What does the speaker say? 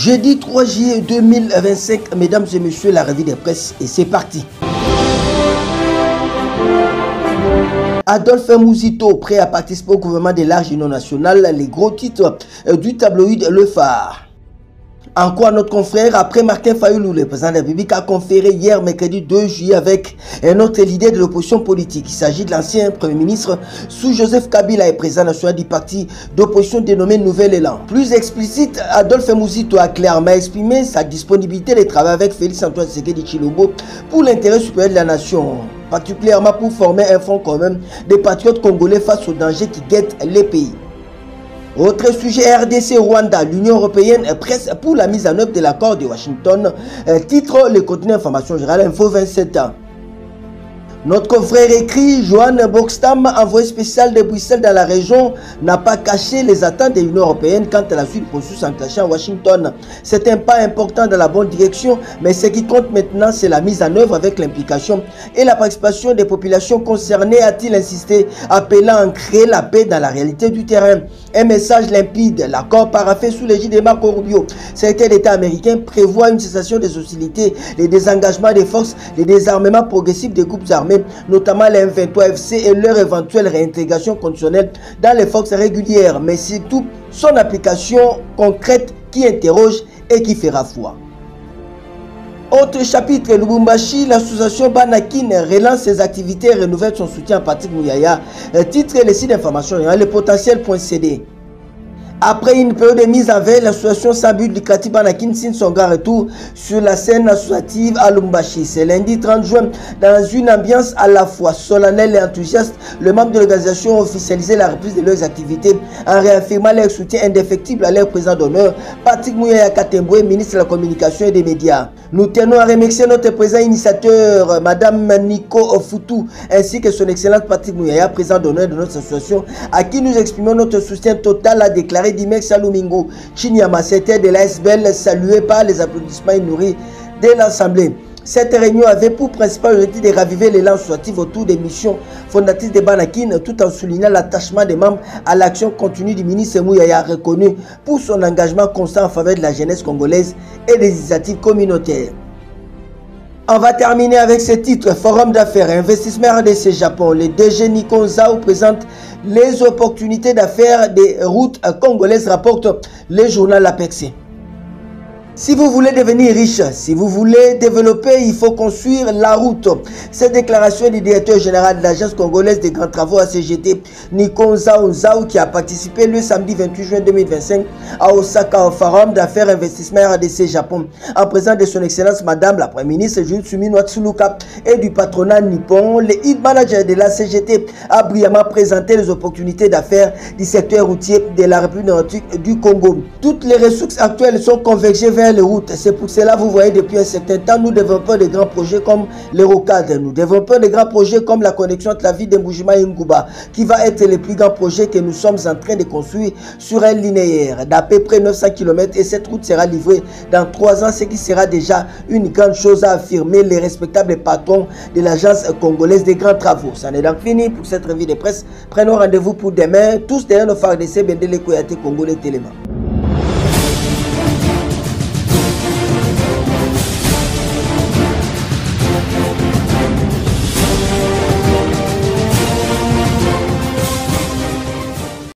Jeudi 3 juillet 2025, mesdames et messieurs, la revue des presses et c'est parti. Adolphe Mouzito, prêt à participer au gouvernement de l'arche union nationale, les gros titres du tabloïd Le Phare. Encore notre confrère, après Martin Fayoulou, le président de la République a conféré hier mercredi 2 juillet avec un autre leader de l'opposition politique. Il s'agit de l'ancien Premier ministre sous Joseph Kabila et président national du parti d'opposition dénommé Nouvel Élan. Plus explicite, Adolphe Mouzito a clairement exprimé sa disponibilité de travailler avec Félix Antoine Tshisekedi Tshilombo pour l'intérêt supérieur de la nation, particulièrement pour former un front commun des patriotes congolais face aux dangers qui guettent les pays. Autre sujet, RDC Rwanda, l'Union européenne presse pour la mise en œuvre de l'accord de Washington. Titre le contenu information générale Info 27 ans. Notre confrère écrit, Johan Bokstam, envoyé spécial de Bruxelles dans la région, n'a pas caché les attentes de l'Union européenne quant à la suite du processus enclenché à Washington. C'est un pas important dans la bonne direction, mais ce qui compte maintenant, c'est la mise en œuvre avec l'implication et la participation des populations concernées, a-t-il insisté, appelant à créer la paix dans la réalité du terrain. Un message limpide, l'accord paraphé sous l'égide de Marco Rubio, secrétaire d'État américain, prévoit une cessation des hostilités, les désengagements des forces, les désarmements progressifs des groupes armés, notamment les M23 FC et leur éventuelle réintégration conditionnelle dans les forces régulières, mais surtout son application concrète qui interroge et qui fera foi. Autre chapitre, Lubumbashi, l'association Banakin relance ses activités et renouvelle son soutien à Patrick Mouyaya. Titre le site d'information, le potentiel.cd. Après une période de mise en veille, l'association sans but lucratif Banakin signe son grand retour sur la scène associative à Lubumbashi. C'est lundi 30 juin, dans une ambiance à la fois solennelle et enthousiaste, les membres de l'organisation ont officialisé la reprise de leurs activités en réaffirmant leur soutien indéfectible à leur président d'honneur, Patrick Mouyaya Katemboué, ministre de la Communication et des Médias. Nous tenons à remercier notre président initiateur, Madame Nico Ofutu, ainsi que son excellence Patrick Mouyaya, président d'honneur de notre association, à qui nous exprimons notre soutien total, a déclaré Dimex Salumingo Chinyama, secrétaire de l'ASBL, salué par les applaudissements nourris de l'Assemblée. Cette réunion avait pour principal objectif de raviver l'élan associatif autour des missions fondatrices de Banakin, tout en soulignant l'attachement des membres à l'action continue du ministre Mouyaya, reconnu pour son engagement constant en faveur de la jeunesse congolaise et des initiatives communautaires. On va terminer avec ce titre, Forum d'affaires, investissement RDC Japon. Le DG Nikon Zao présente les opportunités d'affaires des routes congolaises, rapporte le journal L'Apex. Si vous voulez devenir riche, si vous voulez développer, il faut construire la route. Cette déclaration est du directeur général de l'agence congolaise des grands travaux ACGT, Nikon Zao, qui a participé le samedi 28 juin 2025 à Osaka au Forum d'affaires investissement RDC Japon, en présence de son excellence Madame la Première ministre Jutsumi Notsuluka et du patronat nippon. Le head manager de la CGT a brillamment présenté les opportunités d'affaires du secteur routier de la République démocratique du Congo. Toutes les ressources actuelles sont convergées vers les routes. C'est pour cela vous voyez depuis un certain temps nous développons des grands projets comme l'Eurocade, nous développons des grands projets comme la connexion entre la ville de Mbujima et Ngouba, qui va être le plus grand projet que nous sommes en train de construire sur un linéaire d'à peu près 900 km, et cette route sera livrée dans 3 ans, ce qui sera déjà une grande chose à affirmer les respectables patrons de l'agence congolaise des grands travaux. Ça n'est donc fini pour cette revue de presse. Prenons rendez-vous pour demain, tous derrière nos phares de CBD, les Koyate Congolais Téléma.